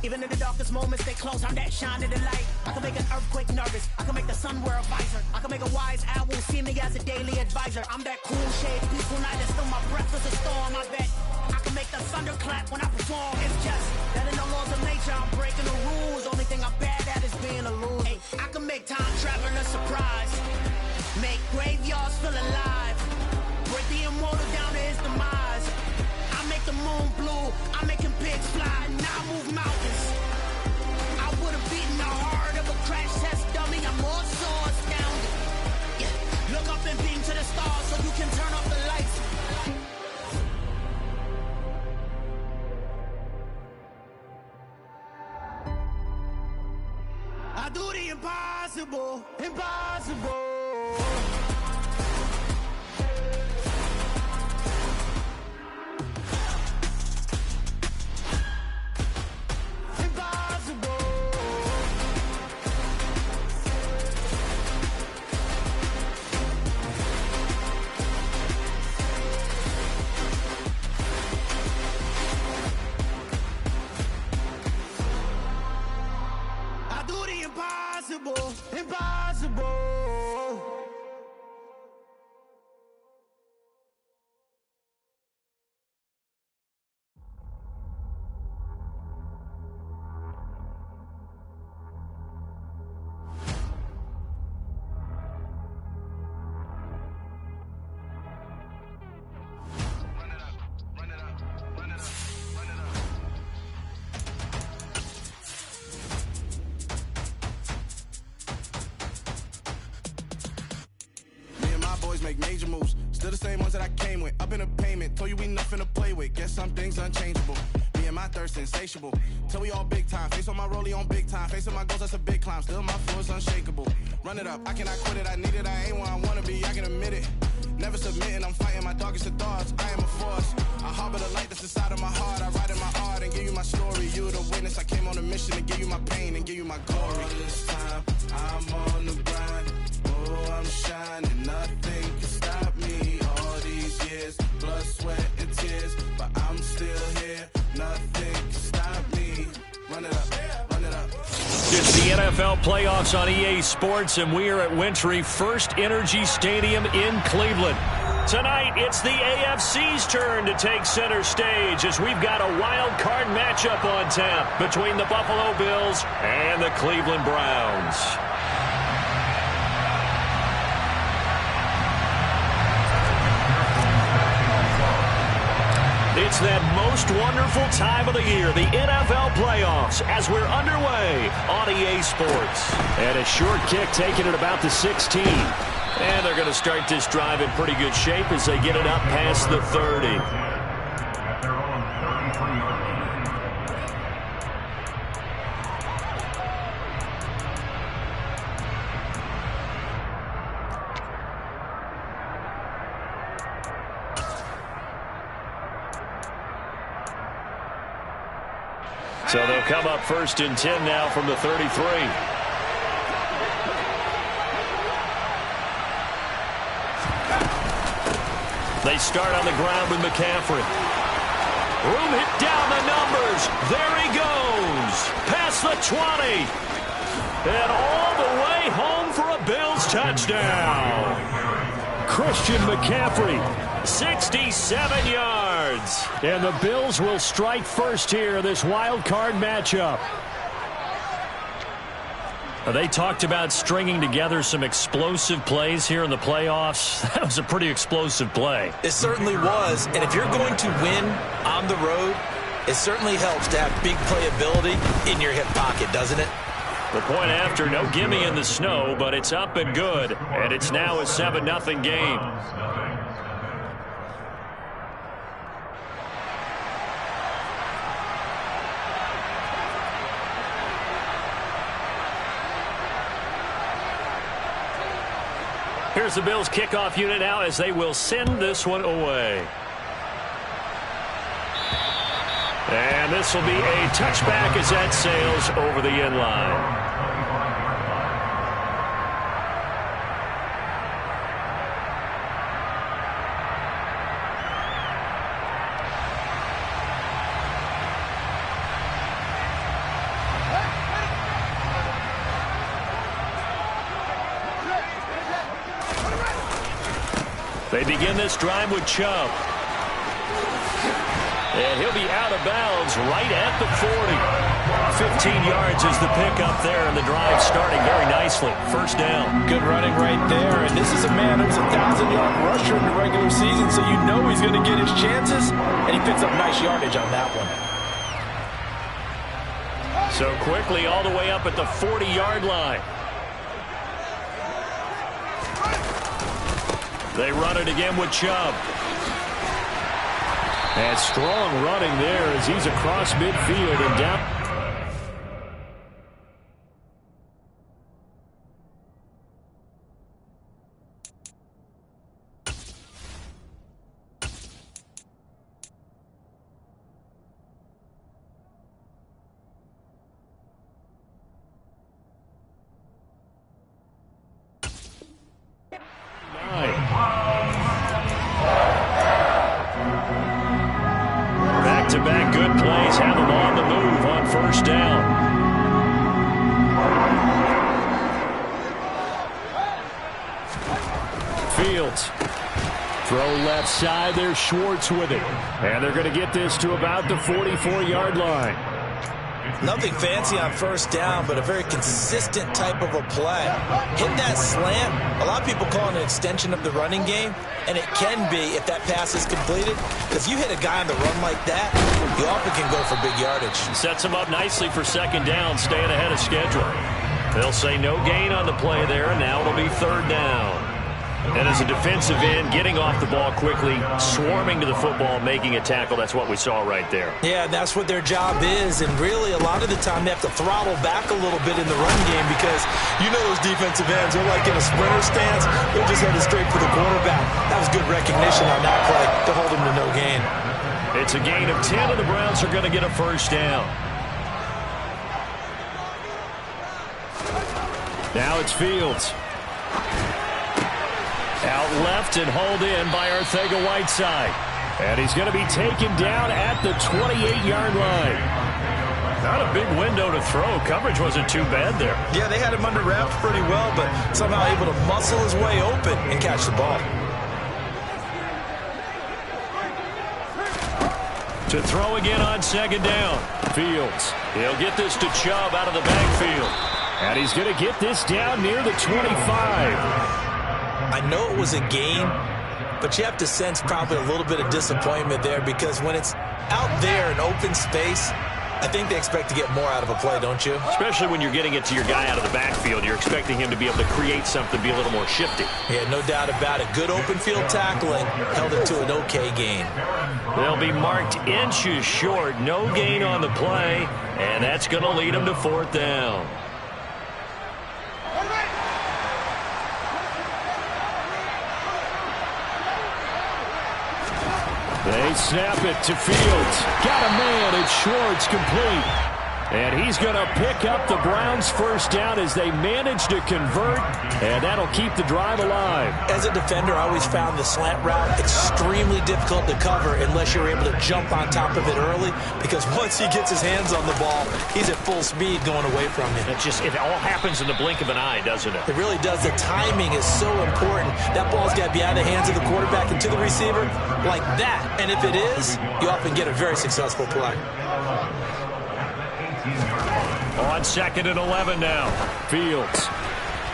Even in the darkest moments, stay close. I'm that shine in the light. I can make an earthquake nervous. I can make the sun wear a visor. I can make a wise owl see me as a daily advisor. I'm that cool shade, peaceful night, and still my breath is a storm. I bet I can make the thunder clap when I perform. It's just that in the laws of nature, I'm breaking the rules. Only thing I'm bad at is being a loser. Hey, I can make time traveling a surprise. Make graveyards feel alive. Break the immortal down to his demise. I make the moon blue. I'm making pigs fly. Now I move mountains. I would have beaten the heart of a crash test dummy. I'm more so astounded. Yeah. Look up and beam to the stars so you can turn off the lights. I do the impossible, impossible. Impossible, impossible. Make major moves, still the same ones that I came with. Up in a payment, told you we nothing to play with. Guess some things unchangeable. Me and my thirst insatiable. Till we all big time. Face on my rollie on big time. Facing my goals, that's a big climb. Still my floor is unshakable. Run it up, I cannot quit it. I need it, I ain't where I wanna be. I can admit it. Never submitting, I'm fighting my darkest of thoughts. I am a force. I harbor the light that's inside of my heart. I write in my art and give you my story. You the witness. I came on a mission to give you my pain and give you my glory. All this time, I'm on the grind. Oh, I'm shining. Nothing can stop me. All these years, blood, sweat, and tears, but I'm still here. Nothing can stop me. Run it up, run it up. It's the NFL playoffs on EA Sports, and we are at Wintry First Energy Stadium in Cleveland. Tonight, it's the AFC's turn to take center stage as we've got a wild card matchup on tap between the Buffalo Bills and the Cleveland Browns. It's that most wonderful time of the year, the NFL playoffs, as we're underway on EA Sports. And a short kick taken at about the 16. And they're going to start this drive in pretty good shape as they get it up past the 30. So they'll come up 1st and 10 now from the 33. They start on the ground with McCaffrey. Room hit down the numbers. There he goes. Past the 20. And all the way home for a Bills touchdown. Christian McCaffrey, 67 yards. And the Bills will strike first here, this wild card matchup. They talked about stringing together some explosive plays here in the playoffs. That was a pretty explosive play. It certainly was. And if you're going to win on the road, it certainly helps to have big playability in your hip pocket, doesn't it? The point after, no gimme in the snow, but it's up and good. And it's now a 7-0 game. Here's the Bills kickoff unit now as they will send this one away. And this will be a touchback as that sails over the end line. They begin this drive with Chubb. And he'll be out of bounds right at the 40. 15 yards is the pickup there, and the drive starting very nicely. First down. Good running right there. And this is a man who's a 1,000-yard rusher in the regular season, so you know he's going to get his chances. And he picks up nice yardage on that one. So quickly all the way up at the 40-yard line. They run it again with Chubb. And strong running there as he's across midfield and down. Back-to-back good plays have them on the move on first down. Fields. Throw left side. There's Schwartz with it. And they're going to get this to about the 44-yard line. Nothing fancy on first down, but a very consistent type of a play. Hit that slant. A lot of people call it an extension of the running game, and it can be if that pass is completed. Because you hit a guy on the run like that, you often can go for big yardage. Sets him up nicely for second down, staying ahead of schedule. They'll say no gain on the play there, and now it'll be third down. And as a defensive end, getting off the ball quickly, swarming to the football, making a tackle, that's what we saw right there. Yeah, that's what their job is, and really a lot of the time they have to throttle back a little bit in the run game because you know those defensive ends, they're like in a sprinter stance, they're just headed straight for the quarterback. That was good recognition on that play to hold him to no gain. It's a gain of 10, and the Browns are going to get a first down. Now it's Fields. Out left and hauled in by Arcega-Whiteside. And he's going to be taken down at the 28-yard line. Not a big window to throw. Coverage wasn't too bad there. Yeah, they had him under wraps pretty well, but somehow able to muscle his way open and catch the ball. To throw again on second down. Fields. He'll get this to Chubb out of the backfield. And he's going to get this down near the 25. I know it was a gain, but you have to sense probably a little bit of disappointment there because when it's out there in open space, I think they expect to get more out of a play, don't you? Especially when you're getting it to your guy out of the backfield. You're expecting him to be able to create something, be a little more shifty. Yeah, no doubt about it. Good open field tackling held it to an okay gain. They'll be marked inches short. No gain on the play, and that's going to lead them to fourth down. They snap it to Fields. Got a man. It's Schwartz complete. And he's going to pick up the Browns' first down as they manage to convert, and that'll keep the drive alive. As a defender, I always found the slant route extremely difficult to cover unless you're able to jump on top of it early, because once he gets his hands on the ball, he's at full speed going away from you. It all happens in the blink of an eye, doesn't it? It really does. The timing is so important. That ball's got to be out of the hands of the quarterback and to the receiver like that. And if it is, you often get a very successful play. On second and 11 now. Fields.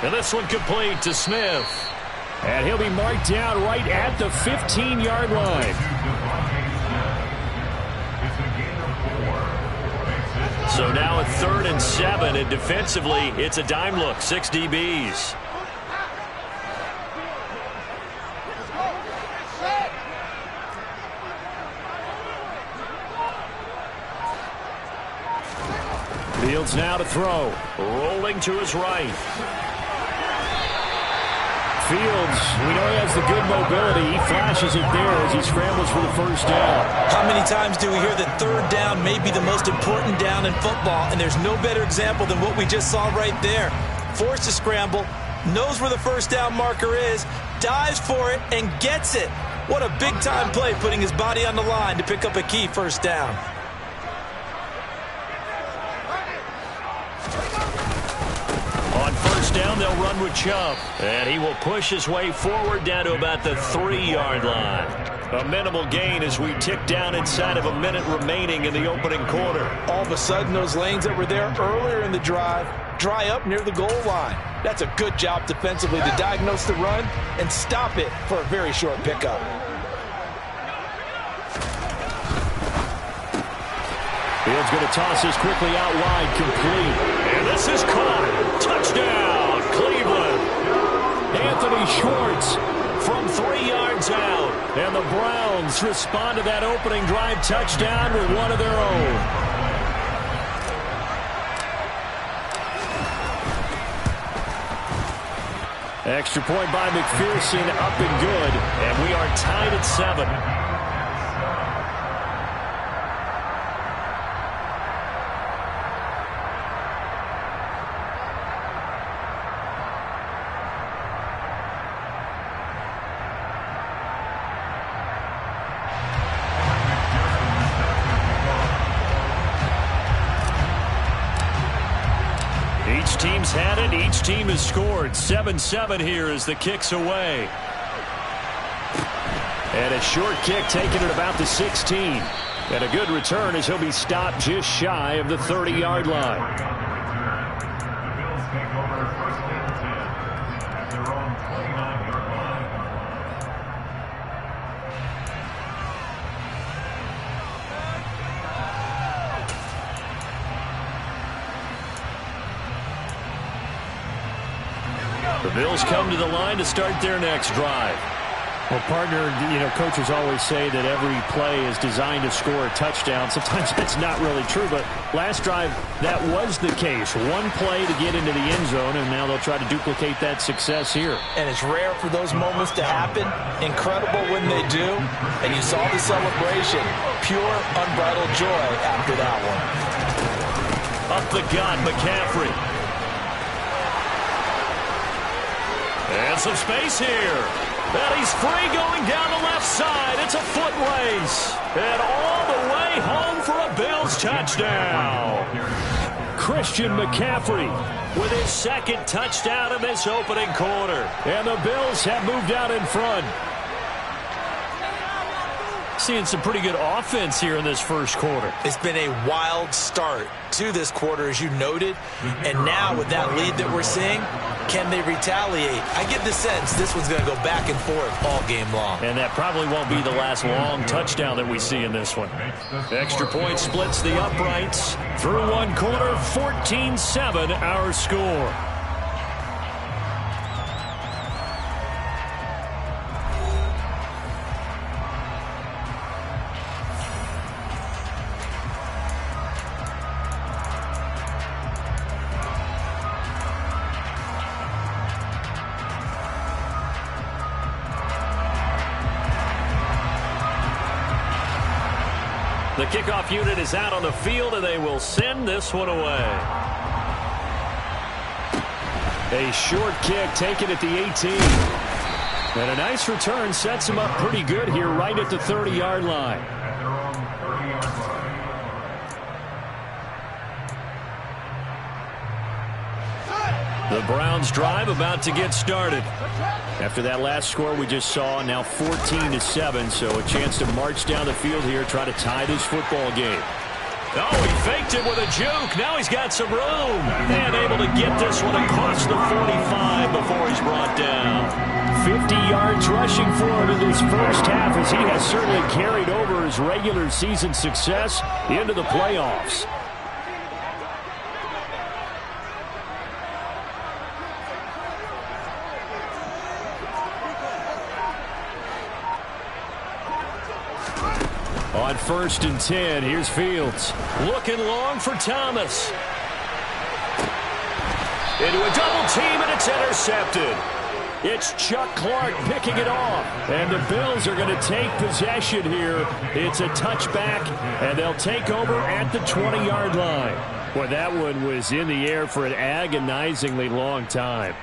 And this one complete to Smith. And he'll be marked down right at the 15-yard line. So now at 3rd and 7, and defensively, it's a dime look. 6 DBs. Fields now to throw. Rolling to his right. Fields, we know he has the good mobility. He flashes it there as he scrambles for the first down. How many times do we hear that third down may be the most important down in football? And there's no better example than what we just saw right there. Forced to scramble, knows where the first down marker is, dives for it, and gets it. What a big-time play, putting his body on the line to pick up a key first down. down. They'll run with Chubb. And he will push his way forward down to about the 3-yard line. A minimal gain as we tick down inside of a minute remaining in the opening quarter. All of a sudden, those lanes that were there earlier in the drive dry up near the goal line. That's a good job defensively to diagnose the run and stop it for a very short pickup. Fields going to toss this quickly out wide, complete. And this is caught. Touchdown, Cleveland. Anthony Schwartz from 3 yards out. And the Browns respond to that opening drive touchdown with one of their own. Extra point by McPherson, up and good. And we are tied at 7. Each team's had it. Each team has scored. 7-7 here as the kick's away. And a short kick taken at about the 16. And a good return as he'll be stopped just shy of the 30-yard line. The Bills come to the line to start their next drive. Well, partner, coaches always say that every play is designed to score a touchdown. Sometimes that's not really true, but last drive, that was the case. One play to get into the end zone, and now they'll try to duplicate that success here. And it's rare for those moments to happen. Incredible when they do. And you saw the celebration. Pure, unbridled joy after that one. Up the gut, McCaffrey. And some space here. And he's free going down the left side. It's a foot race. And all the way home for a Bills touchdown. Christian McCaffrey with his second touchdown in this opening quarter. And the Bills have moved out in front. Seeing some pretty good offense here in this first quarter. It's been a wild start to this quarter, as you noted. And now with that lead that we're seeing, can they retaliate? I get the sense this one's going to go back and forth all game long. And that probably won't be the last long touchdown that we see in this one. Extra point splits the uprights. Through one quarter, 14-7 our score. The kickoff unit is out on the field, and they will send this one away. A short kick taken at the 18. And a nice return sets him up pretty good here right at the 30-yard line. The Browns drive about to get started. After that last score we just saw, now 14-7, so a chance to march down the field here, try to tie this football game. Oh, he faked it with a juke. Now he's got some room. And able to get this one across the 45 before he's brought down. 50 yards rushing for him in this first half, as he has certainly carried over his regular season success into the playoffs. On 1st and 10, here's Fields. Looking long for Thomas. Into a double team, and it's intercepted. It's Chuck Clark picking it off. And the Bills are going to take possession here. It's a touchback, and they'll take over at the 20-yard line. Boy, that one was in the air for an agonizingly long time.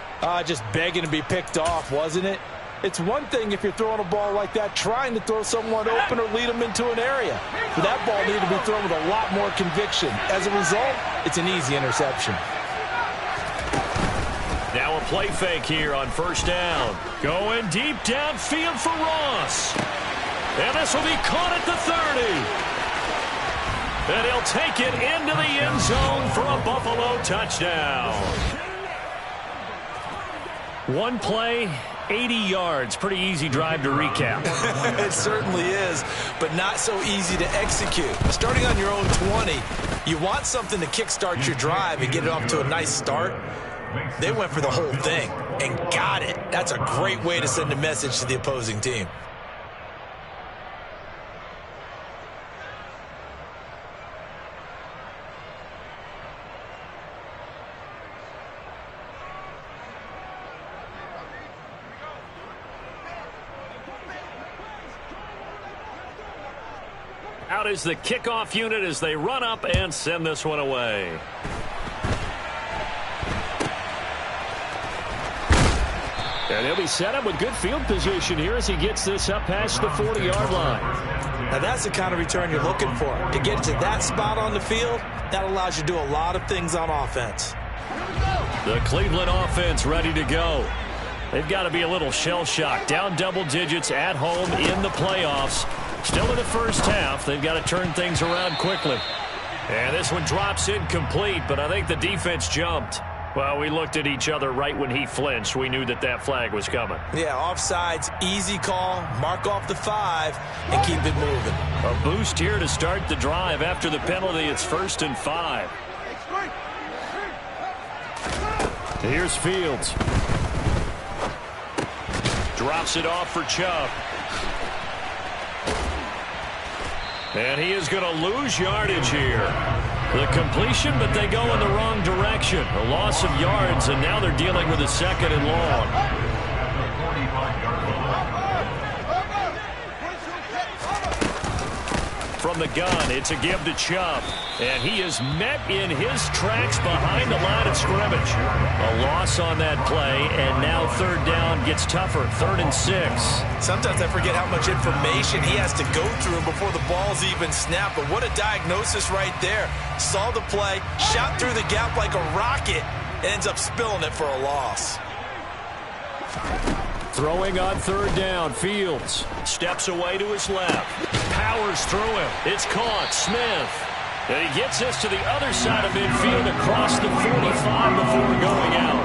Just begging to be picked off, wasn't it? It's one thing if you're throwing a ball like that, trying to throw someone open or lead them into an area. But that ball needed to be thrown with a lot more conviction. As a result, it's an easy interception. Now a play fake here on first down. Going deep downfield for Ross. And this will be caught at the 30. And he'll take it into the end zone for a Buffalo touchdown. One play, 80 yards. Pretty easy drive to recap. It certainly is, but not so easy to execute. Starting on your own 20, you want something to kickstart your drive and get it off to a nice start. They went for the whole thing and got it. That's a great way to send a message to the opposing team. Out is the kickoff unit as they run up and send this one away. And he'll be set up with good field position here as he gets this up past the 40-yard line. Now that's the kind of return you're looking for. To get to that spot on the field, that allows you to do a lot of things on offense. The Cleveland offense ready to go. They've got to be a little shell-shocked. Down double digits at home in the playoffs. Still in the first half. They've got to turn things around quickly. And this one drops incomplete, but I think the defense jumped. Well, we looked at each other right when he flinched. We knew that that flag was coming. Yeah, offsides, easy call, mark off the 5, and keep it moving. A boost here to start the drive. After the penalty, it's 1st and 5. Here's Fields. Drops it off for Chubb. And he is going to lose yardage here. The completion, but they go in the wrong direction. A loss of yards, and now they're dealing with a 2nd and long. From the gun, it's a give to Chubb. And he is met in his tracks behind the line of scrimmage. A loss on that play, and now 3rd down gets tougher. 3rd and 6. Sometimes I forget how much information he has to go through before the ball's even snapped. But what a diagnosis right there. Saw the play, shot through the gap like a rocket, and ends up spilling it for a loss. Throwing on 3rd down, Fields steps away to his left. Powers through him. It's caught. Smith. And he gets this to the other side of midfield across the 45 before going out.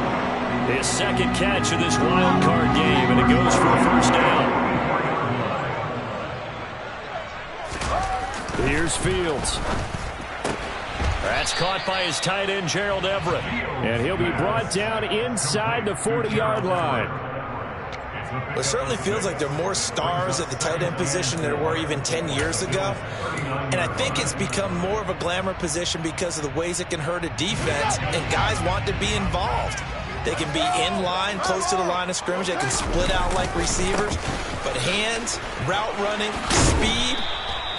His 2nd catch of this wild card game, and it goes for a 1st down. Here's Fields. That's caught by his tight end, Gerald Everett. And he'll be brought down inside the 40-yard line. It certainly feels like there are more stars at the tight end position than there were even 10 years ago. And I think it's become more of a glamour position because of the ways it can hurt a defense, and guys want to be involved. They can be in line, close to the line of scrimmage. They can split out like receivers. But hands, route running, speed,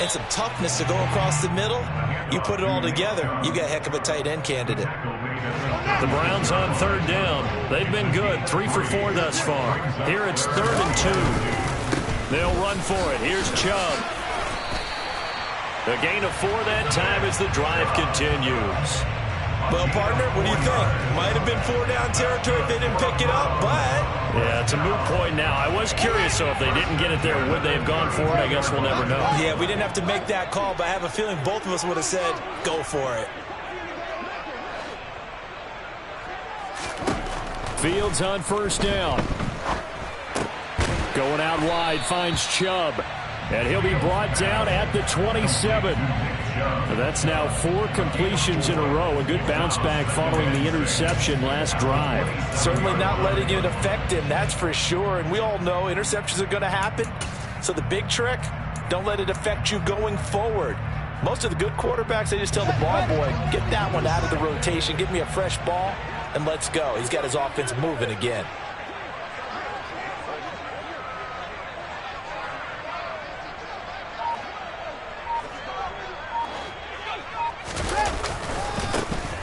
and some toughness to go across the middle, you put it all together, you got a heck of a tight end candidate. The Browns on 3rd down. They've been good. 3 for 4 thus far. Here it's 3rd and 2. They'll run for it. Here's Chubb. The gain of 4 that time as the drive continues. Well, partner, what do you think? Might have been 4-down territory if they didn't pick it up, but... Yeah, it's a moot point now. I was curious, so if they didn't get it there, would they have gone for it? I guess we'll never know. Yeah, we didn't have to make that call, but I have a feeling both of us would have said, go for it. Fields on 1st down. Going out wide, finds Chubb. And he'll be brought down at the 27. That's now 4 completions in a row. A good bounce back following the interception last drive. Certainly not letting it affect him, that's for sure. And we all know interceptions are going to happen. So the big trick, don't let it affect you going forward. Most of the good quarterbacks, they just tell the ball boy, get that one out of the rotation, give me a fresh ball, and let's go. He's got his offense moving again.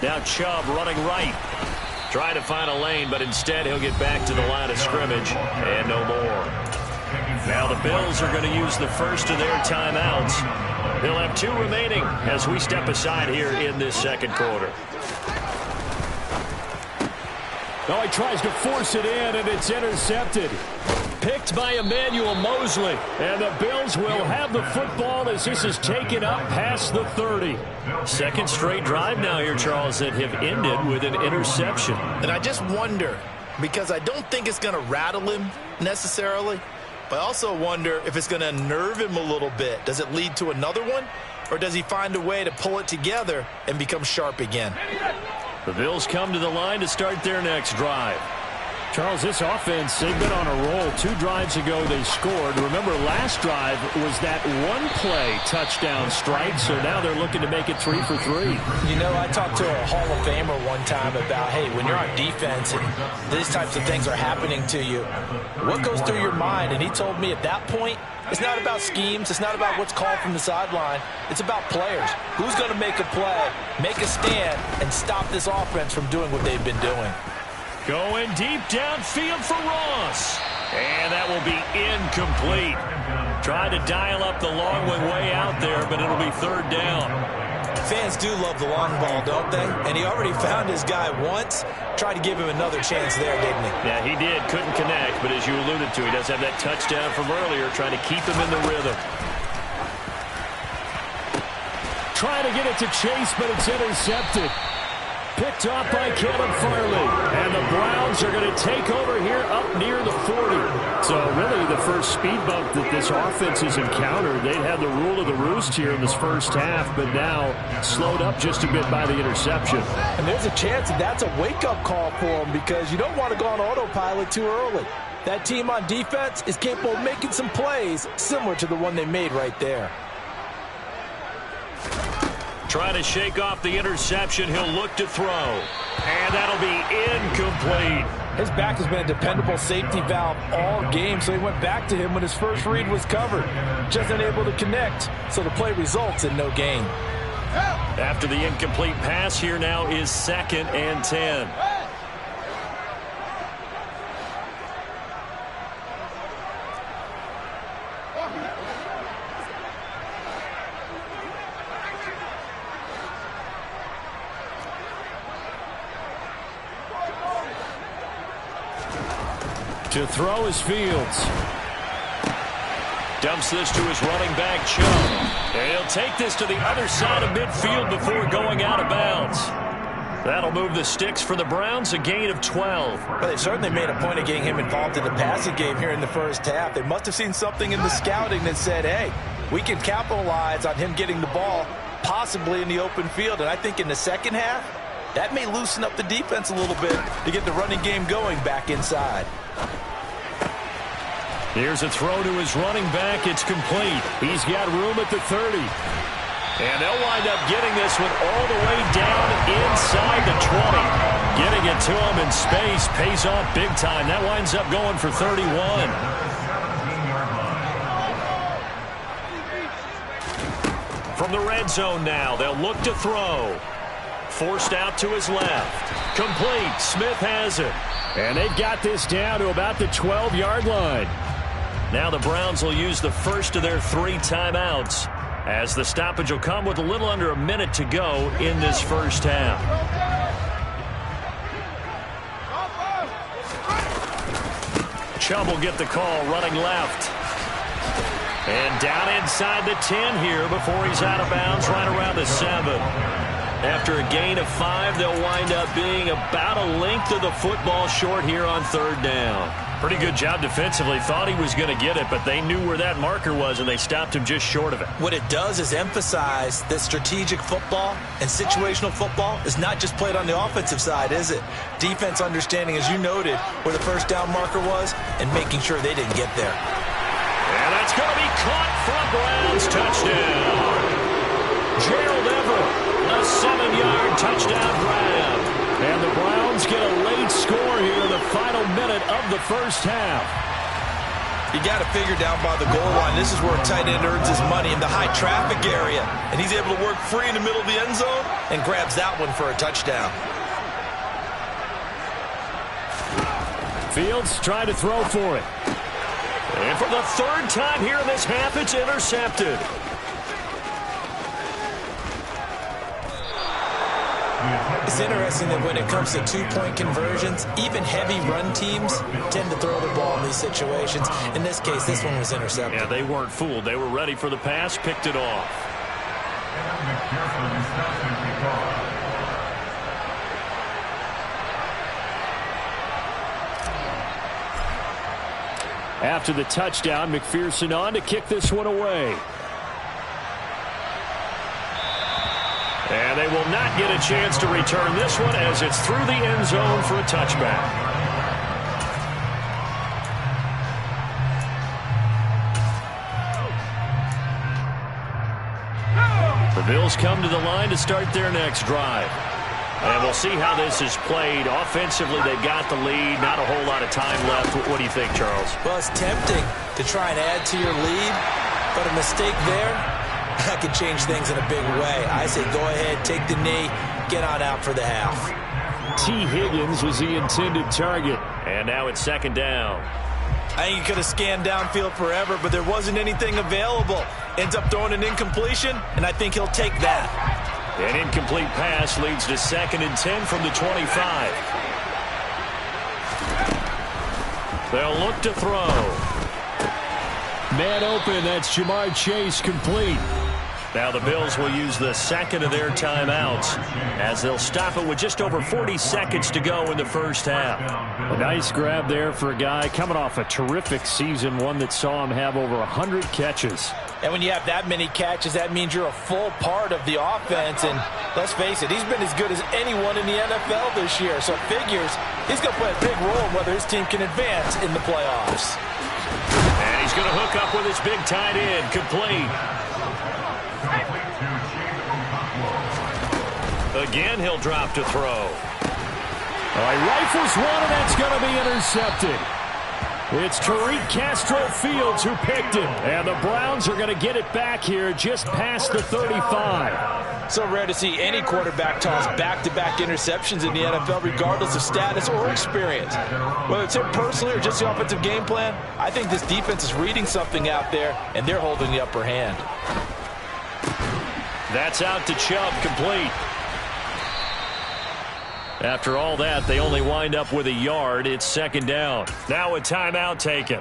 Now Chubb running right. Trying to find a lane, but instead he'll get back to the line of scrimmage and no more. Now the Bills are going to use the first of their timeouts. They'll have 2 remaining as we step aside here in this 2nd quarter. Oh, he tries to force it in, and it's intercepted. Picked by Emmanuel Mosley. And the Bills will have the football as this is taken up past the 30. Second straight drive now here, Charles, that have ended with an interception. And I just wonder, because I don't think it's going to rattle him necessarily, but I also wonder if it's going to unnerve him a little bit. Does it lead to another one, or does he find a way to pull it together and become sharp again? The Bills come to the line to start their next drive. Charles, this offense, they've been on a roll. 2 drives ago they scored. Remember, last drive was that one-play touchdown strike, so now they're looking to make it 3 for 3. You know, I talked to a Hall of Famer one time about, hey, when you're on defense and these types of things are happening to you, what goes through your mind? And he told me at that point, it's not about schemes. It's not about what's called from the sideline. It's about players. Who's going to make a play, make a stand, and stop this offense from doing what they've been doing? Going deep downfield for Ross. And that will be incomplete. Tried to dial up the long one way out there, but it'll be 3rd down. Fans do love the long ball, don't they? And he already found his guy once. Tried to give him another chance there, didn't he? Yeah, he did. Couldn't connect, but as you alluded to, he does have that touchdown from earlier, trying to keep him in the rhythm. Trying to get it to Chase, but it's intercepted. Picked off by Caleb Farley. And the Browns are going to take over here up near the 40. So really the first speed bump that this offense has encountered. They'd had the rule of the roost here in this first half, but now slowed up just a bit by the interception. And there's a chance that that's a wake-up call for them, because you don't want to go on autopilot too early. That team on defense is capable of making some plays similar to the one they made right there. Trying to shake off the interception. He'll look to throw. And that'll be incomplete. His back has been a dependable safety valve all game, so he went back to him when his first read was covered. Just unable to connect, so the play results in no gain. After the incomplete pass, here now is 2nd and 10. To throw is Fields. Dumps this to his running back, Chubb. And he'll take this to the other side of midfield before going out of bounds. That'll move the sticks for the Browns, a gain of 12. Well, they certainly made a point of getting him involved in the passing game here in the first half. They must have seen something in the scouting that said, hey, we can capitalize on him getting the ball, possibly in the open field. And I think in the second half, that may loosen up the defense a little bit to get the running game going back inside. Here's a throw to his running back. It's complete. He's got room at the 30. And they'll wind up getting this one all the way down inside the 20. Getting it to him in space pays off big time. That winds up going for 31. From the red zone now, they'll look to throw. Forced out to his left. Complete. Smith has it. And they've got this down to about the 12-yard line. Now the Browns will use the first of their 3 timeouts, as the stoppage will come with a little under a minute to go in this first half. Chubb will get the call running left. And down inside the 10 here before he's out of bounds right around the 7. After a gain of 5, they'll wind up being about a length of the football short here on 3rd down. Pretty good job defensively. Thought he was going to get it, but they knew where that marker was, and they stopped him just short of it. What it does is emphasize that strategic football and situational football is not just played on the offensive side, is it? Defense understanding, as you noted, where the first down marker was and making sure they didn't get there. And that's going to be caught for a Browns touchdown. Gerald Everett, a 7-yard touchdown grab. And the Browns get a late score here in the final minute of the first half. You got to figure down by the goal line. This is where a tight end earns his money, in the high traffic area. And he's able to work free in the middle of the end zone and grabs that one for a touchdown. Fields trying to throw for it. And for the 3rd time here in this half, it's intercepted. It's interesting that when it comes to two-point conversions, even heavy run teams tend to throw the ball in these situations. In this case, this one was intercepted. Yeah, they weren't fooled. They were ready for the pass, picked it off. After the touchdown, McPherson on to kick this one away. And they will not get a chance to return this one as it's through the end zone for a touchback. The Bills come to the line to start their next drive. And we'll see how this is played. Offensively, they've got the lead. Not a whole lot of time left. What do you think, Charles? Well, it's tempting to try and add to your lead, but a mistake there, that could change things in a big way. I say go ahead, take the knee, get on out for the half. T. Higgins was the intended target. And now it's second down. I think he could have scanned downfield forever, but there wasn't anything available. Ends up throwing an incompletion, and I think he'll take that. An incomplete pass leads to 2nd and 10 from the 25. They'll look to throw. Man open, that's Jamar Chase, complete. Now the Bills will use the second of their timeouts as they'll stop it with just over 40 seconds to go in the first half. A nice grab there for a guy coming off a terrific season, one that saw him have over 100 catches. And when you have that many catches, that means you're a full part of the offense. And let's face it, he's been as good as anyone in the NFL this year. So figures he's going to play a big role in whether his team can advance in the playoffs. And he's going to hook up with his big tight end, complete. Again, he'll drop to throw. All right, rifles one, and that's going to be intercepted. It's Tariq Castro-Fields who picked it, and the Browns are going to get it back here just past the 35. So rare to see any quarterback toss back-to-back interceptions in the NFL, regardless of status or experience. Whether it's him personally or just the offensive game plan, I think this defense is reading something out there, and they're holding the upper hand. That's out to Chubb, complete. After all that, they only wind up with a yard. It's second down. Now a timeout taken.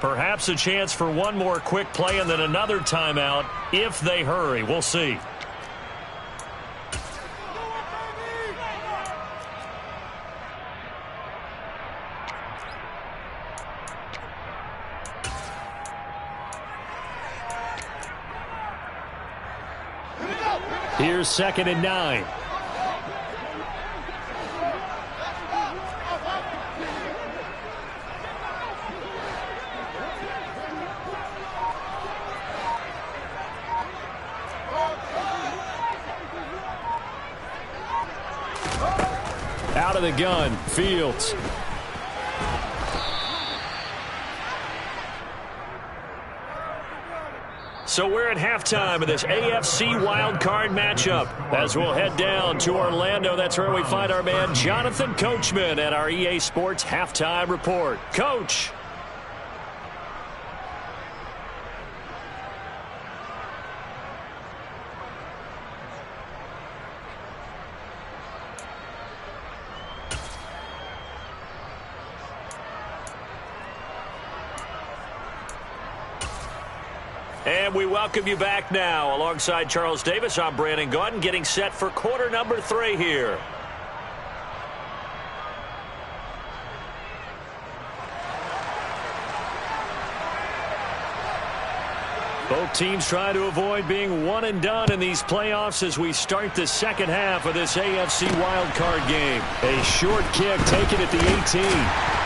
Perhaps a chance for one more quick play and then another timeout if they hurry. We'll see. Here's 2nd and 9. Out of the gun, Fields. So we're at halftime of this AFC wildcard matchup as we'll head down to Orlando. That's where we find our man Jonathan Coachman at our EA Sports Halftime Report. Coach. And we welcome you back now. Alongside Charles Davis, I'm Brandon Gaudin, getting set for quarter number 3 here. Both teams trying to avoid being one and done in these playoffs as we start the second half of this AFC wildcard game. A short kick taken at the 18.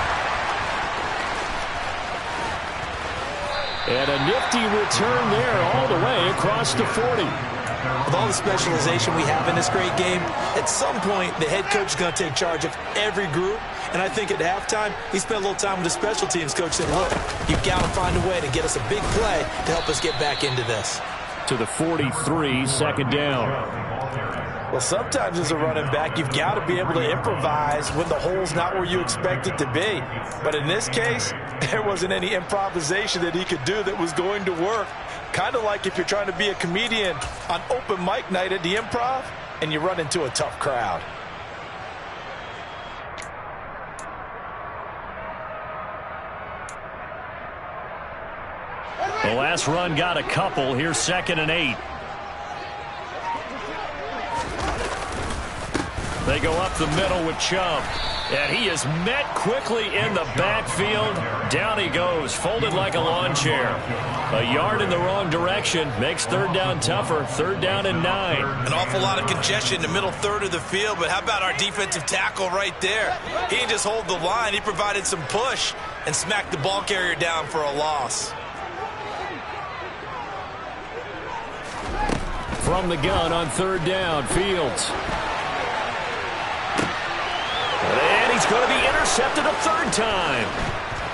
And a nifty return there all the way across the 40. With all the specialization we have in this great game, at some point the head coach is going to take charge of every group. And I think at halftime, he spent a little time with the special teams coach saying, look, you've got to find a way to get us a big play to help us get back into this. To the 43, second down. Well, sometimes as a running back, you've got to be able to improvise when the hole's not where you expect it to be. But in this case, there wasn't any improvisation that he could do that was going to work. Kind of like if you're trying to be a comedian on open mic night at the Improv and you run into a tough crowd. The last run got a couple. Here's 2nd and 8. They go up the middle with Chubb. And he is met quickly in the backfield. Down he goes, folded like a lawn chair. A yard in the wrong direction makes 3rd down tougher. 3rd down and 9. An awful lot of congestion in the middle third of the field, but how about our defensive tackle right there? He didn't just hold the line. He provided some push and smacked the ball carrier down for a loss. From the gun on 3rd down, Fields. And he's going to be intercepted a 3rd time.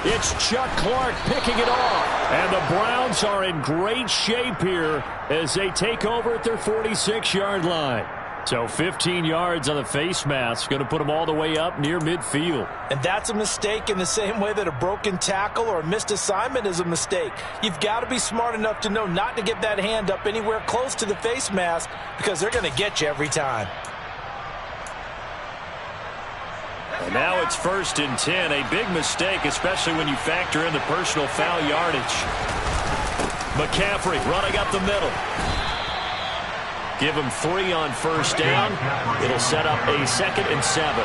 It's Chuck Clark picking it off. And the Browns are in great shape here as they take over at their 46-yard line. So 15 yards on the face mask, going to put them all the way up near midfield. And that's a mistake in the same way that a broken tackle or a missed assignment is a mistake. You've got to be smart enough to know not to get that hand up anywhere close to the face mask because they're going to get you every time. And now it's 1st and 10. A big mistake, especially when you factor in the personal foul yardage. McCaffrey running up the middle. Give him 3 on 1st down. It'll set up a 2nd and 7.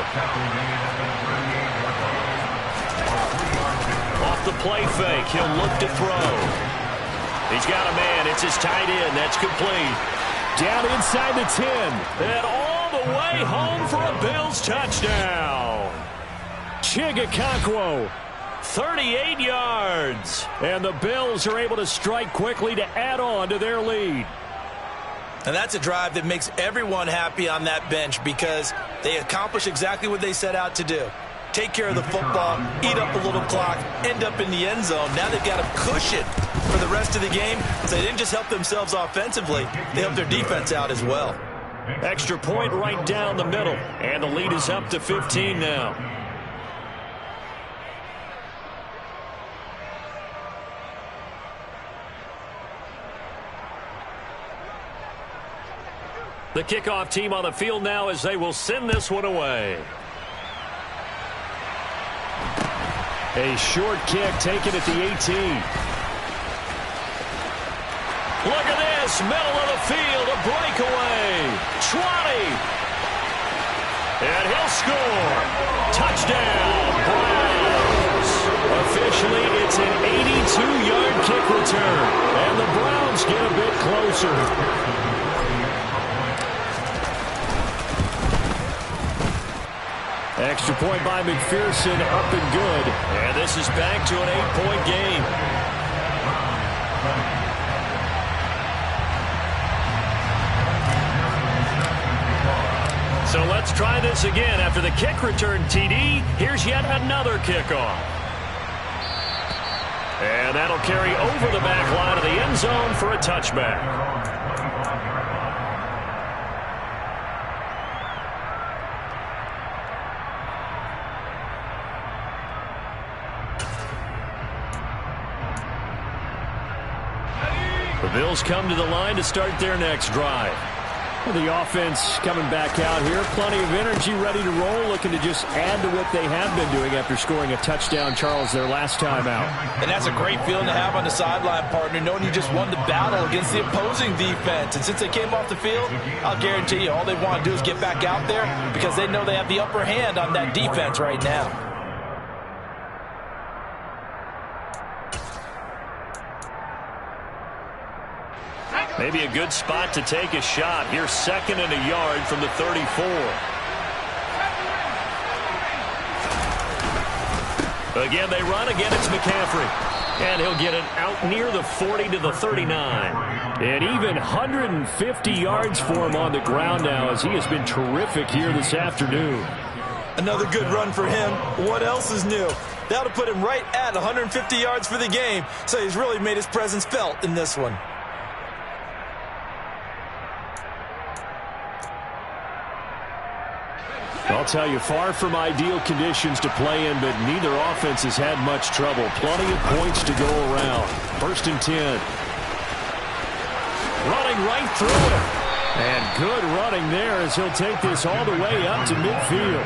Off the play fake, he'll look to throw. He's got a man. It's his tight end. That's complete. Down inside the 10. And all the way home for a Bills touchdown. Chigakonkwo, 38 yards. And the Bills are able to strike quickly to add on to their lead. And that's a drive that makes everyone happy on that bench because they accomplish exactly what they set out to do. Take care of the football, eat up a little clock, end up in the end zone. Now they've got a cushion for the rest of the game. So they didn't just help themselves offensively, they helped their defense out as well. Extra point right down the middle. And the lead is up to 15 now. The kickoff team on the field now as they will send this one away. A short kick taken at the 18. Look at this, middle of the field, a breakaway. 20. And he'll score. Touchdown, Browns. Officially, it's an 82-yard kick return. And the Browns get a bit closer. Extra point by McPherson, up and good. And this is back to an 8-point game. So let's try this again. After the kick return TD, here's yet another kickoff. And that'll carry over the back line of the end zone for a touchback. The Bills come to the line to start their next drive. Well, the offense coming back out here. Plenty of energy, ready to roll, looking to just add to what they have been doing after scoring a touchdown, Charles, their last time out. And that's a great feeling to have on the sideline, partner, knowing you just won the battle against the opposing defense. And since they came off the field, I'll guarantee you all they want to do is get back out there because they know they have the upper hand on that defense right now. Maybe a good spot to take a shot. Here's 2nd and a yard from the 34. Again, they run. Again, it's McCaffrey. And he'll get it out near the 40 to the 39. And even 150 yards for him on the ground now as he has been terrific here this afternoon. Another good run for him. What else is new? That'll put him right at 150 yards for the game. So he's really made his presence felt in this one. I'll tell you, far from ideal conditions to play in, but neither offense has had much trouble. Plenty of points to go around. 1st and 10. Running right through it. And good running there as he'll take this all the way up to midfield.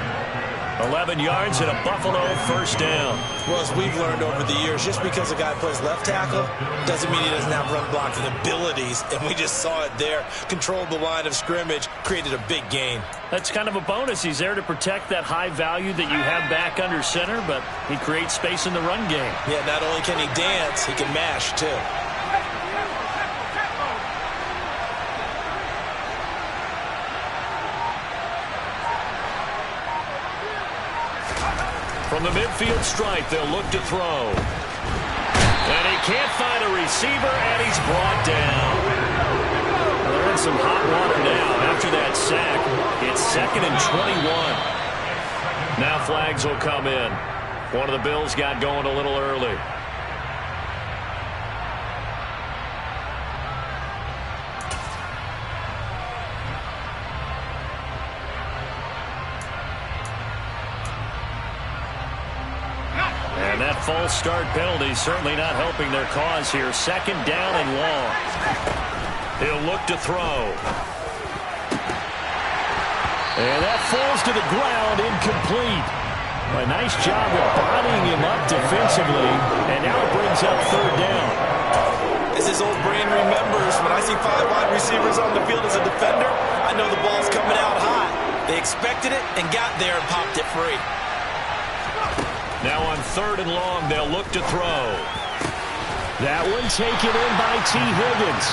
11 yards and a Buffalo first down. Well, as we've learned over the years, just because a guy plays left tackle doesn't mean he doesn't have run blocking abilities. And we just saw it there. Controlled the line of scrimmage, created a big gain. That's kind of a bonus. He's there to protect that high value that you have back under center, but he creates space in the run game. Yeah, not only can he dance, he can mash too. From the midfield stripe, they'll look to throw. And he can't find a receiver, and he's brought down. Well, they're in some hot water now after that sack. It's 2nd and 21. Now flags will come in. One of the Bills got going a little early. And that false start penalty certainly not helping their cause here. 2nd down and long. He'll look to throw. And that falls to the ground, incomplete. A nice job of bodying him up defensively. And now it brings up 3rd down. As his old brain remembers, when I see 5 wide receivers on the field as a defender, I know the ball's coming out hot. They expected it and got there and popped it free. Now on 3rd and long, they'll look to throw. That one taken in by T. Higgins.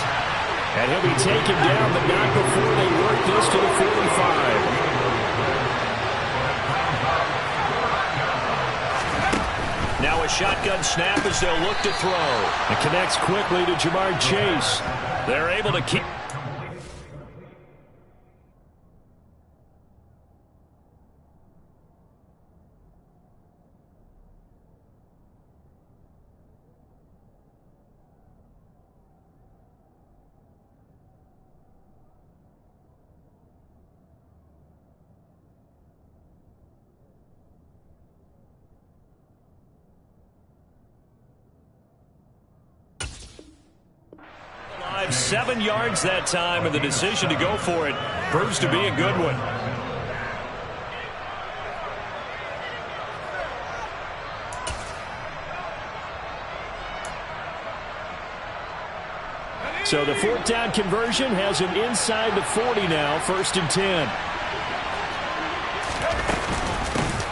And he'll be taken down, but not before they work this to the 45. Now a shotgun snap as they'll look to throw. It connects quickly to Jamar Chase. They're able to keep... drive, 7 yards that time, and the decision to go for it proves to be a good one. So the fourth down conversion has him inside the 40 now, 1st and 10.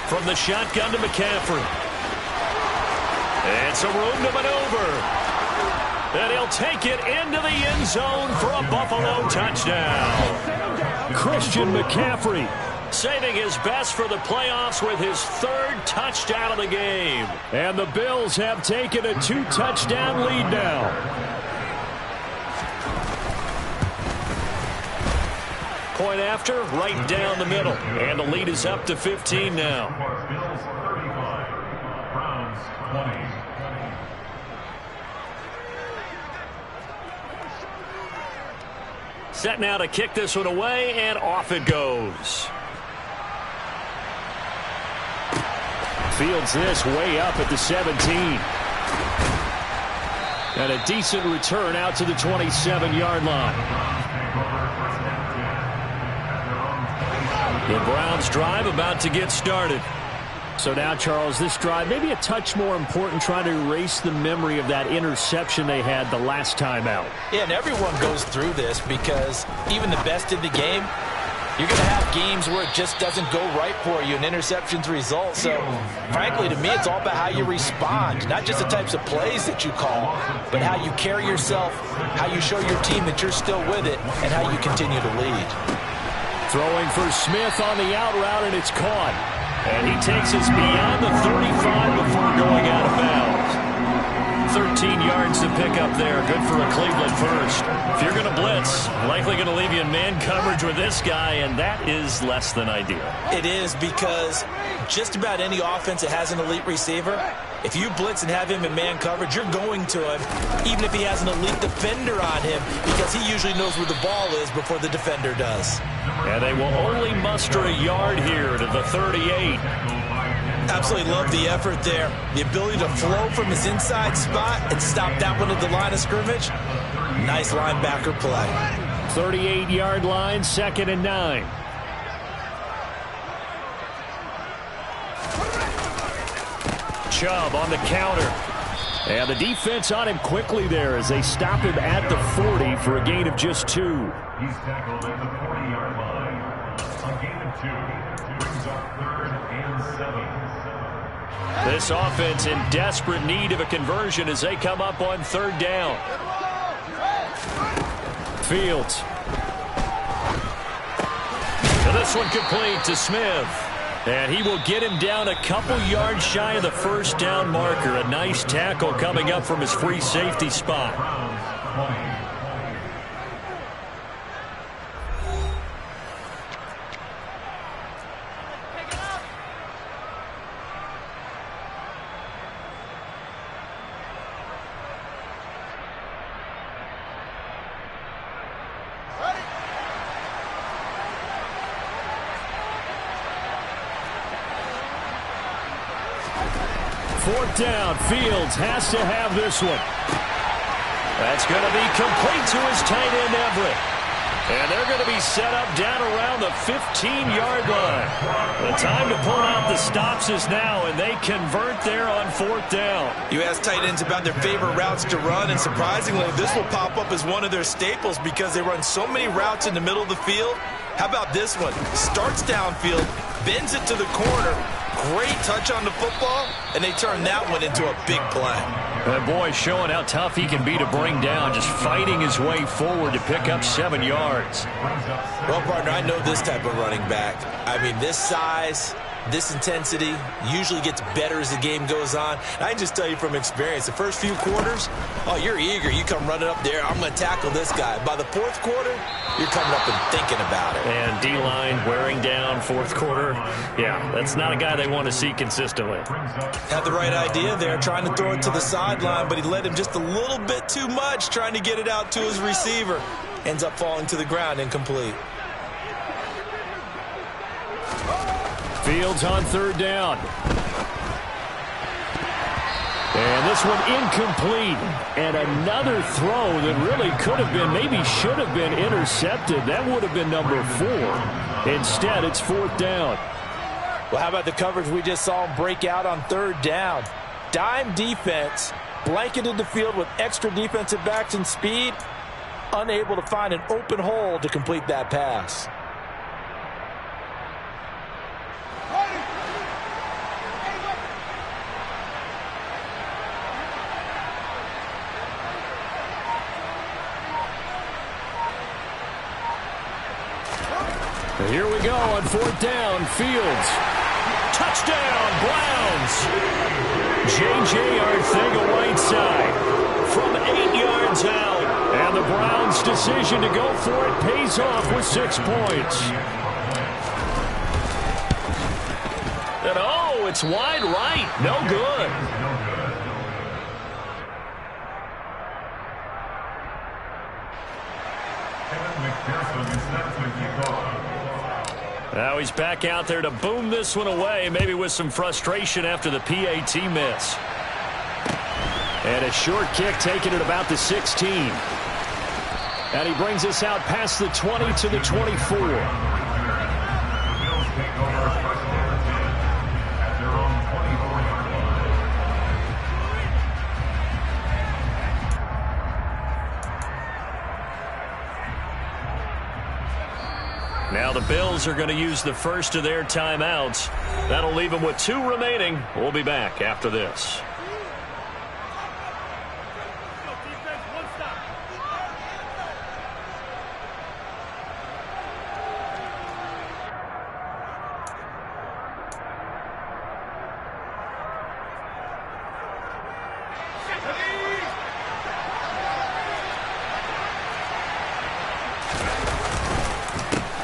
From the shotgun to McCaffrey. And some room to maneuver. And he'll take it into the end zone for a Buffalo touchdown. Christian McCaffrey saving his best for the playoffs with his 3rd touchdown of the game. And the Bills have taken a 2-touchdown lead now. Point after, right down the middle. And the lead is up to 15 now. Set now to kick this one away, and off it goes. Fields this way up at the 17. And a decent return out to the 27-yard line. The Browns drive about to get started. So now, Charles, this drive maybe a touch more important, trying to erase the memory of that interception they had the last time out. Yeah, and everyone goes through this because even the best in the game, you're going to have games where it just doesn't go right for you, and interceptions result. So, frankly, to me, it's all about how you respond, not just the types of plays that you call, but how you carry yourself, how you show your team that you're still with it, and how you continue to lead. Throwing for Smith on the out route, and it's caught. And he takes us beyond the 35 before going out of bounds. 13 yards to pick up there. Good for a Cleveland first. If you're going to blitz, likely going to leave you in man coverage with this guy, and that is less than ideal. It is, because just about any offense that has an elite receiver, if you blitz and have him in man coverage, you're going to him, even if he has an elite defender on him, because he usually knows where the ball is before the defender does. And they will only muster a yard here to the 38. Absolutely love the effort there. The ability to flow from his inside spot and stop that one at the line of scrimmage. Nice linebacker play. 38-yard line, 2nd and 9. Chubb on the counter. And the defense on him quickly there as they stop him at the 40 for a gain of just 2. He's tackled at the 40-yard line. A gain of 2 brings up 3rd and 7. This offense in desperate need of a conversion as they come up on 3rd down. Fields. And this one complete to Smith. And he will get him down a couple yards shy of the 1st down marker. A nice tackle coming up from his free safety spot. Fourth down. Fields has to have this one. That's going to be complete to his tight end, Everett. And they're going to be set up down around the 15-yard line. The time to pull out the stops is now, and they convert there on 4th down. You ask tight ends about their favorite routes to run, and surprisingly, this will pop up as one of their staples because they run so many routes in the middle of the field. How about this one? Starts downfield, bends it to the corner, great touch on the football, and they turn that one into a big play. And boy, showing how tough he can be to bring down, just fighting his way forward to pick up 7 yards. Well, partner, I know this type of running back. I mean, this size, this intensity usually gets better as the game goes on. And I can just tell you from experience, the first few quarters, oh, you're eager. You come running up there, I'm going to tackle this guy. By the 4th quarter, you're coming up and thinking about it. And D-line wearing down 4th quarter. Yeah, that's not a guy they want to see consistently. Had the right idea there, trying to throw it to the sideline, but he led him just a little bit too much, trying to get it out to his receiver. Ends up falling to the ground, incomplete. Fields on 3rd down. And this one incomplete. And another throw that really could have been, maybe should have been intercepted. That would have been number 4. Instead, it's 4th down. Well, how about the coverage we just saw him break out on 3rd down? Dime defense, blanketed the field with extra defensive backs and speed, unable to find an open hole to complete that pass. Here we go on 4th down. Fields. Touchdown, Browns. J.J. Arcega-Whiteside from 8 yards out. And the Browns' decision to go for it pays off with 6 points. And oh, it's wide right. No good. Now he's back out there to boom this one away, maybe with some frustration after the PAT miss. And a short kick taken at about the 16. And he brings us out past the 20 to the 24. Now the Bills are going to use the first of their timeouts. That'll leave them with 2 remaining. We'll be back after this.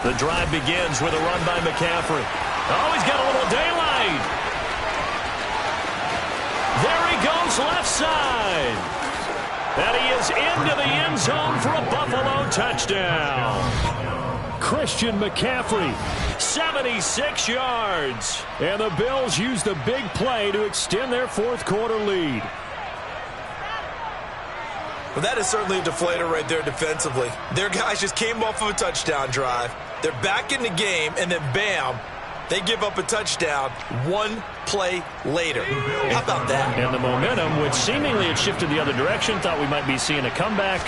The drive begins with a run by McCaffrey. Oh, he's got a little daylight. There he goes left side. And he is into the end zone for a Buffalo touchdown. Christian McCaffrey, 76 yards. And the Bills use the big play to extend their 4th quarter lead. Well, that is certainly a deflator right there defensively. Their guys just came off of a touchdown drive. They're back in the game, and then bam, they give up a touchdown one play later. How about that? And the momentum, which seemingly had shifted the other direction, thought we might be seeing a comeback.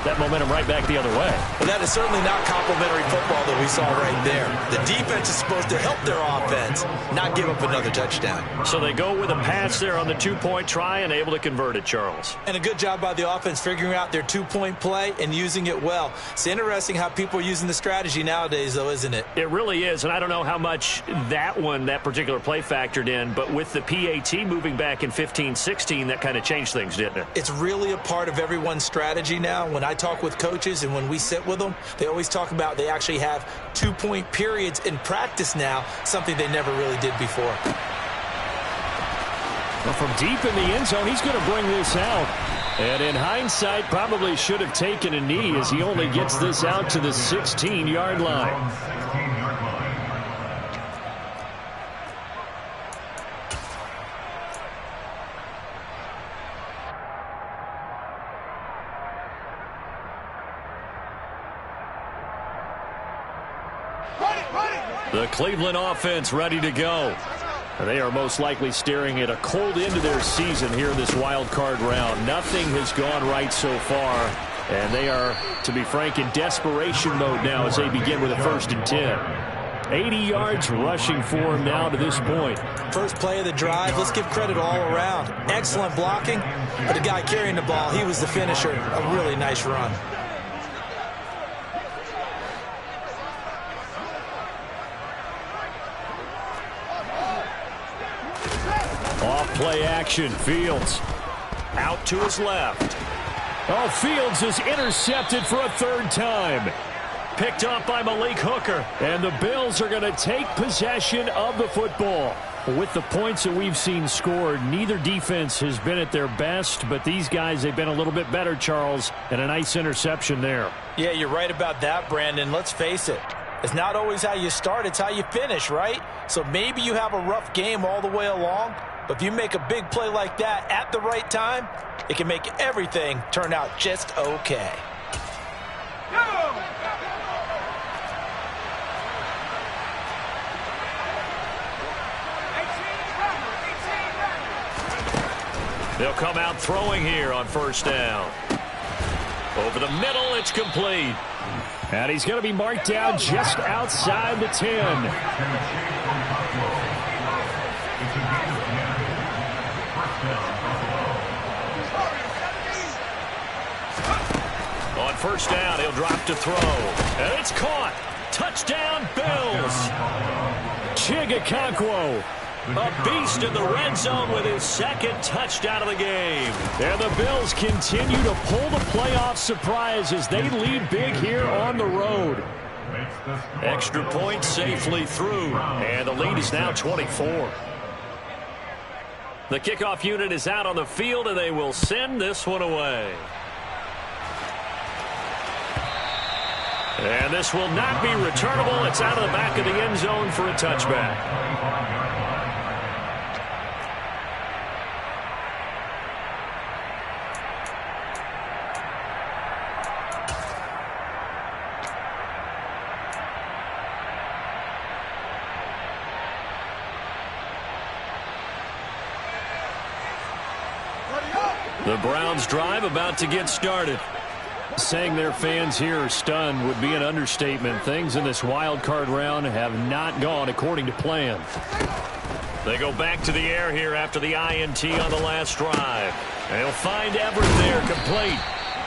That momentum right back the other way. Well, that is certainly not complimentary football that we saw right there. The defense is supposed to help their offense, not give up another touchdown. So they go with a pass there on the two-point try and able to convert it, Charles. And a good job by the offense figuring out their two-point play and using it well. It's interesting how people are using the strategy nowadays, though, isn't it? It really is, and I don't know how much that particular play factored in, but with the PAT moving back in 15-16, that kind of changed things, didn't it? It's really a part of everyone's strategy now. When I talk with coaches and when we sit with them, they always talk about they actually have two-point periods in practice now, something they never really did before. Well, from deep in the end zone, he's going to bring this out. And in hindsight, probably should have taken a knee as he only gets this out to the 16-yard line. The Cleveland offense ready to go. They are most likely staring at a cold end to their season here in this wild card round. Nothing has gone right so far, and they are, to be frank, in desperation mode now as they begin with a 1st and 10. 80 yards rushing for him now to this point. First play of the drive, let's give credit all around. Excellent blocking, but the guy carrying the ball, he was the finisher. A really nice run. Off-play action, Fields out to his left. Oh, Fields is intercepted for a 3rd time. Picked up by Malik Hooker, and the Bills are going to take possession of the football. With the points that we've seen scored, neither defense has been at their best, but these guys, they've been a little bit better, Charles, and a nice interception there. Yeah, you're right about that, Brandon. Let's face it. It's not always how you start, it's how you finish, right? So maybe you have a rough game all the way along, but if you make a big play like that at the right time, it can make everything turn out just okay. They'll come out throwing here on 1st down. Over the middle, it's complete. And he's going to be marked down just outside the 10. On 1st down, he'll drop to throw. And it's caught. Touchdown, Bills. Chigakonkwo, a beast in the red zone with his 2nd touchdown of the game. And the Bills continue to pull the playoff surprise as they lead big here on the road. Extra point safely through, and the lead is now 24. The kickoff unit is out on the field, and they will send this one away. And this will not be returnable. It's out of the back of the end zone for a touchback. The Browns drive about to get started. Saying their fans here are stunned would be an understatement. Things in this wild card round have not gone according to plan. They go back to the air here after the INT on the last drive. They'll find Everett there complete.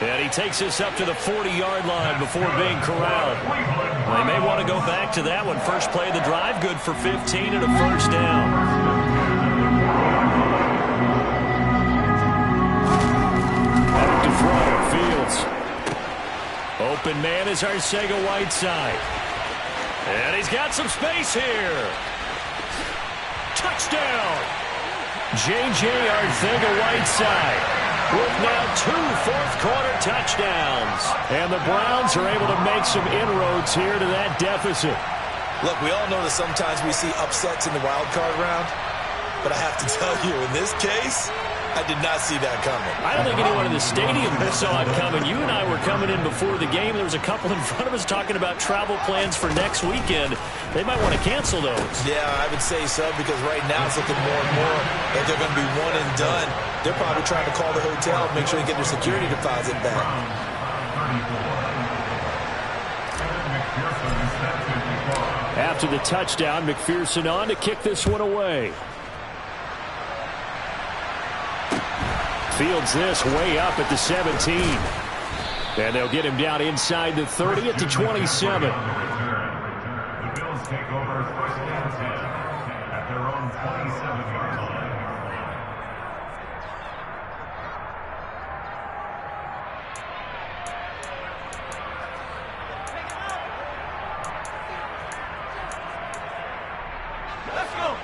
And he takes this up to the 40-yard line before being corralled. They may want to go back to that one. First play of the drive, good for 15 and a 1st down. Back to throw, Fields. Open man is Arcega-Whiteside. And he's got some space here. Touchdown! J.J. Arcega-Whiteside with now 2 fourth-quarter touchdowns. And the Browns are able to make some inroads here to that deficit. Look, we all know that sometimes we see upsets in the wild card round. But I have to tell you, in this case, I did not see that coming. I don't think anyone in the stadium saw it coming. You and I were coming in before the game. There was a couple in front of us talking about travel plans for next weekend. They might want to cancel those. Yeah, I would say so, because right now it's looking more and more like they're going to be one and done. They're probably trying to call the hotel and make sure they get their security deposit back. After the touchdown, McPherson on to kick this one away. Fields this way up at the 17. And they'll get him down inside the 30 at the 27. The Bills take over first and 10 at their own 27-yard line.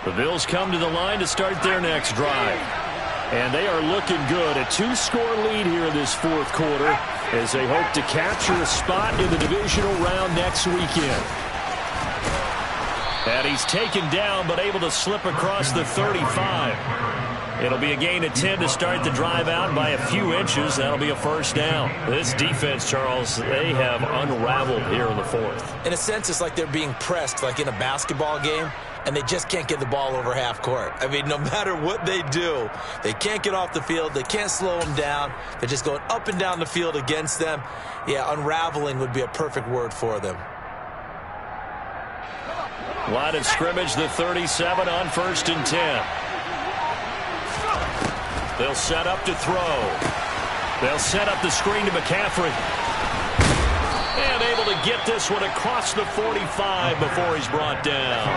The Bills come to the line to start their next drive. And they are looking good. A 2-score lead here in this fourth quarter as they hope to capture a spot in the divisional round next weekend. And he's taken down but able to slip across the 35. It'll be a gain of 10 to start the drive out by a few inches. That'll be a first down. This defense, Charles, they have unraveled here in the fourth. In a sense, it's like they're being pressed like in a basketball game, and they just can't get the ball over half court. I mean, no matter what they do, they can't get off the field. They can't slow them down. They're just going up and down the field against them. Yeah, unraveling would be a perfect word for them. Line of scrimmage, the 37 on 1st and 10. They'll set up to throw. They'll set up the screen to McCaffrey. And able to get this one across the 45 before he's brought down.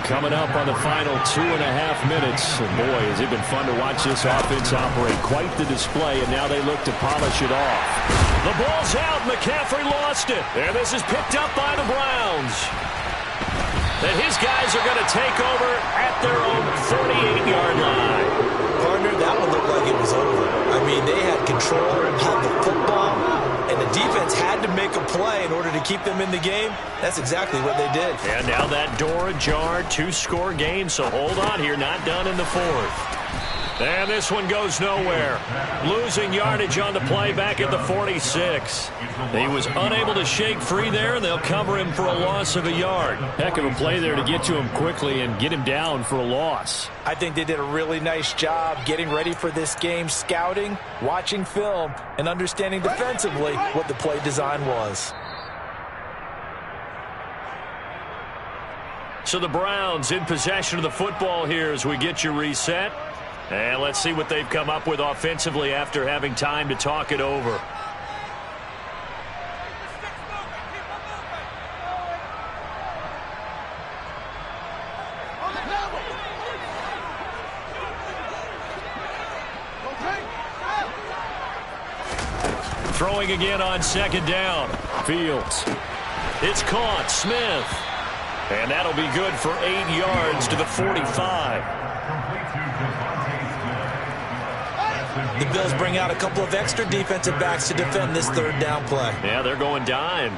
Coming up on the final 2.5 minutes. And boy, has it been fun to watch this offense operate. Quite the display, and now they look to polish it off. The ball's out. McCaffrey lost it. And this is picked up by the Browns. And his guys are going to take over at their own 48-yard line. Partner, that one looked like it was over. I mean, they had control, had the football, and the defense had to make a play in order to keep them in the game. That's exactly what they did. And now that door ajar, 2-score game, so hold on here, not done in the fourth. And this one goes nowhere. Losing yardage on the play back at the 46. He was unable to shake free there, and they'll cover him for a loss of a yard. Heck of a play there to get to him quickly and get him down for a loss. I think they did a really nice job getting ready for this game, scouting, watching film, and understanding defensively what the play design was. So the Browns in possession of the football here as we get you reset. And let's see what they've come up with offensively after having time to talk it over. Throwing again on 2nd down. Fields. It's caught. Smith. And that'll be good for 8 yards to the 45. The Bills bring out a couple of extra defensive backs to defend this 3rd down play. Yeah, they're going dime.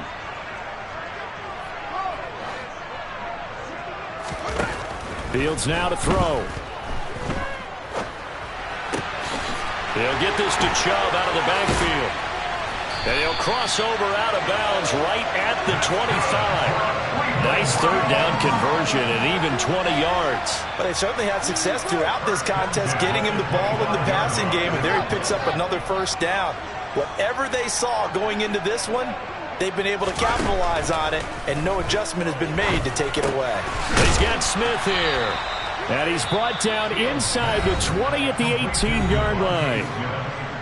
Fields now to throw. They'll get this to Chubb out of the backfield. And he'll cross over out of bounds right at the 25. Nice 3rd down conversion and even 20 yards. But they certainly had success throughout this contest, getting him the ball in the passing game, and there he picks up another 1st down. Whatever they saw going into this one, they've been able to capitalize on it, and no adjustment has been made to take it away. He's got Smith here. And he's brought down inside the 20 at the 18-yard line.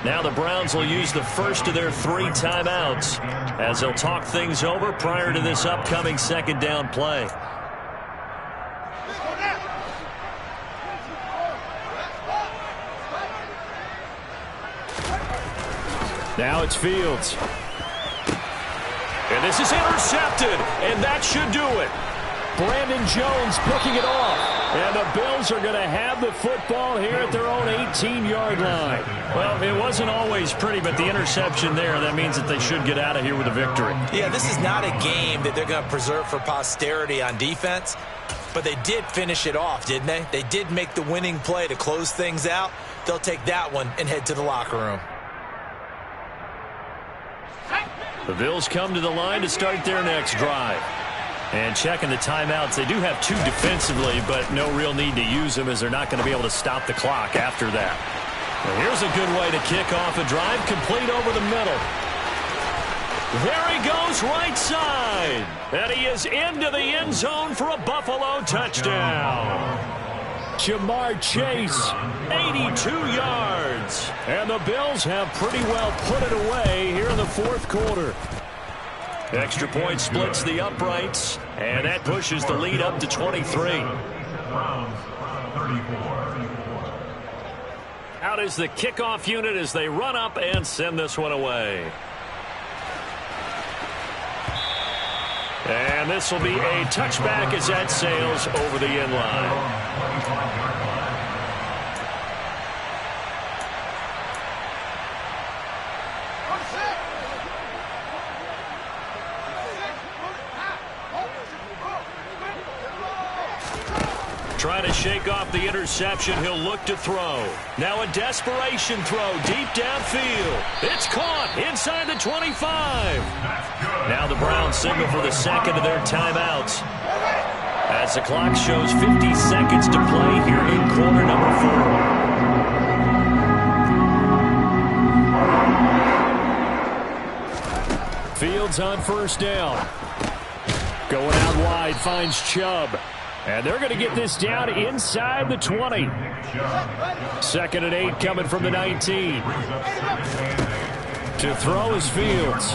Now the Browns will use the first of their 3 timeouts as they'll talk things over prior to this upcoming 2nd down play. Now it's Fields. And this is intercepted, and that should do it. Brandon Jones picking it off. And the Bills are going to have the football here at their own 18-yard line. Well, it wasn't always pretty, but the interception there, that means that they should get out of here with a victory. Yeah, this is not a game that they're going to preserve for posterity on defense, but they did finish it off, didn't they? They did make the winning play to close things out. they'll take that one and head to the locker room. The Bills come to the line to start their next drive. And checking the timeouts, they do have 2 defensively, but no real need to use them as they're not going to be able to stop the clock after that. Well, here's a good way to kick off a drive, complete over the middle. There he goes, right side. And he is into the end zone for a Buffalo touchdown. Jamar Chase, 82 yards. And the Bills have pretty well put it away here in the fourth quarter. Extra point splits the uprights, and that pushes the lead up to 23. Out is the kickoff unit as they run up and send this one away. And this will be a touchback as that sails over the end line. Trying to shake off the interception. He'll look to throw. Now a desperation throw deep downfield. It's caught inside the 25. Now the Browns signal for the second of their timeouts. As the clock shows 50 seconds to play here in quarter number 4. Fields on first down. Going out wide, finds Chubb. And they're going to get this down inside the 20. 2nd and 8 coming from the 19. To throw is Fields.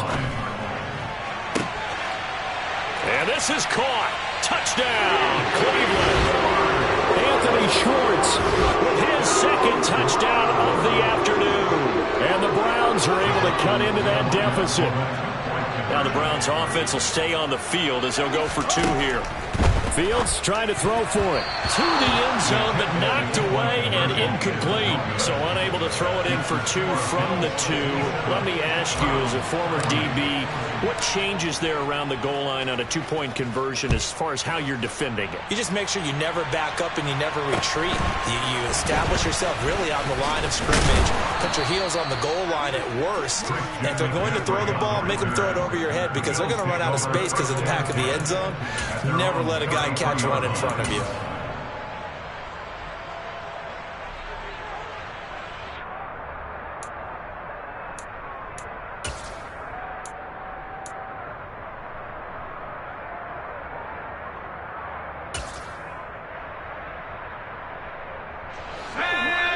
And this is caught. Touchdown, Cleveland. Anthony Schwartz with his 2nd touchdown of the afternoon. And the Browns are able to cut into that deficit. Now the Browns offense will stay on the field as they'll go for 2 here. Fields trying to throw for it. To the end zone, but knocked away and incomplete. So unable to throw it in for 2 from the 2. Let me ask you, as a former DB, what changes there around the goal line on a 2-point conversion as far as how you're defending it? You just make sure you never back up and you never retreat. You establish yourself really on the line of scrimmage. Put your heels on the goal line at worst. And if they're going to throw the ball, make them throw it over your head because they're going to run out of space because of the back of the end zone. Never let a guy catch one in front of you.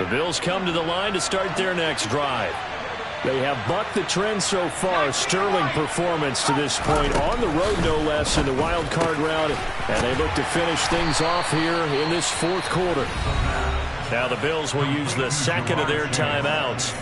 The Bills come to the line to start their next drive. They have bucked the trend so far. Sterling performance to this point. On the road, no less, in the wild card round. And they look to finish things off here in this fourth quarter. Now the Bills will use the 2nd of their timeouts.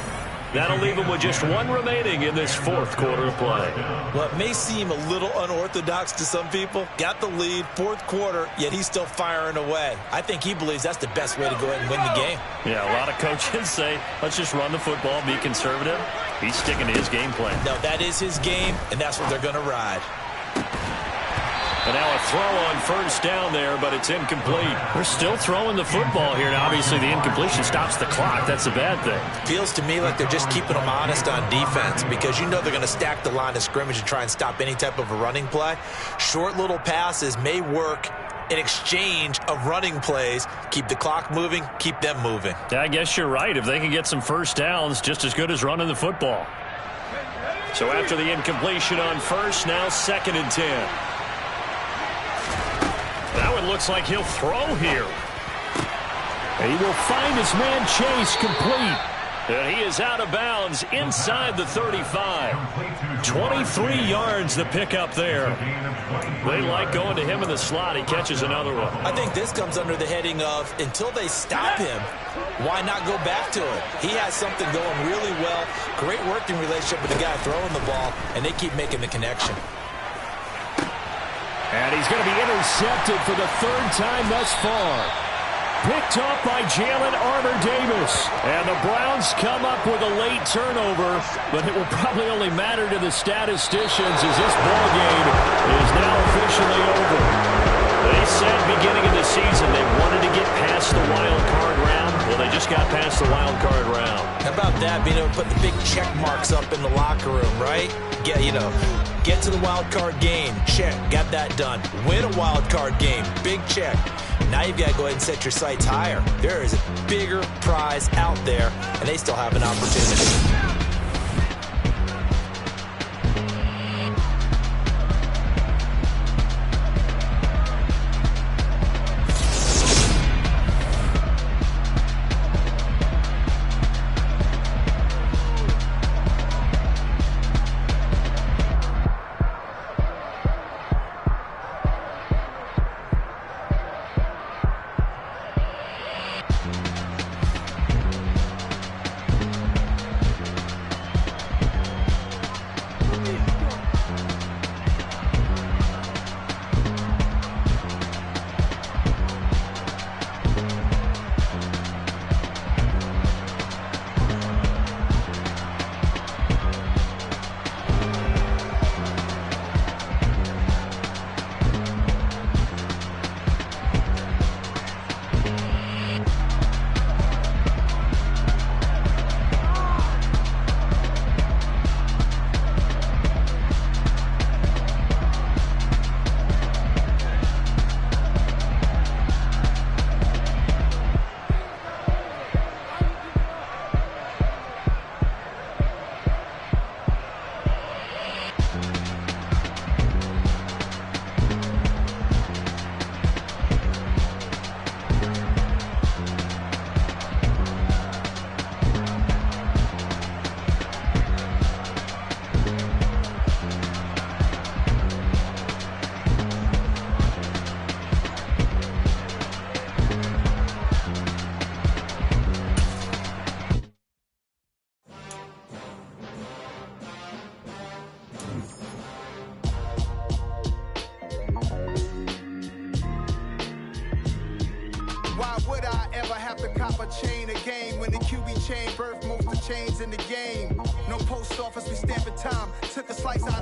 That'll leave them with just 1 remaining in this fourth quarter of play. Well, it may seem a little unorthodox to some people. Got the lead, fourth quarter, yet he's still firing away. I think he believes that's the best way to go ahead and win the game. Yeah, a lot of coaches say, let's just run the football, be conservative. He's sticking to his game plan. No, that is his game, and that's what they're going to ride. And now a throw on first down there, but it's incomplete. They're still throwing the football here. Now, obviously, the incompletion stops the clock. That's a bad thing. Feels to me like they're just keeping them honest on defense because you know they're going to stack the line of scrimmage and try and stop any type of a running play. Short little passes may work in exchange of running plays. Keep the clock moving, keep them moving. Yeah, I guess you're right. If they can get some first downs, just as good as running the football. So after the incompletion on first, now 2nd and 10. Now it looks like he'll throw here. He will find his man Chase complete. And he is out of bounds inside the 35. 23 yards the pickup there. They like going to him in the slot. He catches another one. I think this comes under the heading of until they stop him, why not go back to it? He has something going really well. Great working relationship with the guy throwing the ball, and they keep making the connection. And he's going to be intercepted for the 3rd time thus far. Picked off by Jalen Armour-Davis. And the Browns come up with a late turnover, but it will probably only matter to the statisticians as this ball game is now officially over. They said beginning of the season they wanted to get past the wild card round. Well, they just got past the wild card that, being able to put the big check marks up in the locker room, right? Get to the wild card game, check, got that done. Win a wild card game, big check. Now you've got to go ahead and set your sights higher. There is a bigger prize out there, and they still have an opportunity. Why would I ever have to cop a chain again when the QB chain birthed most of the chains in the game? No post office, we stamping time. Took a slice out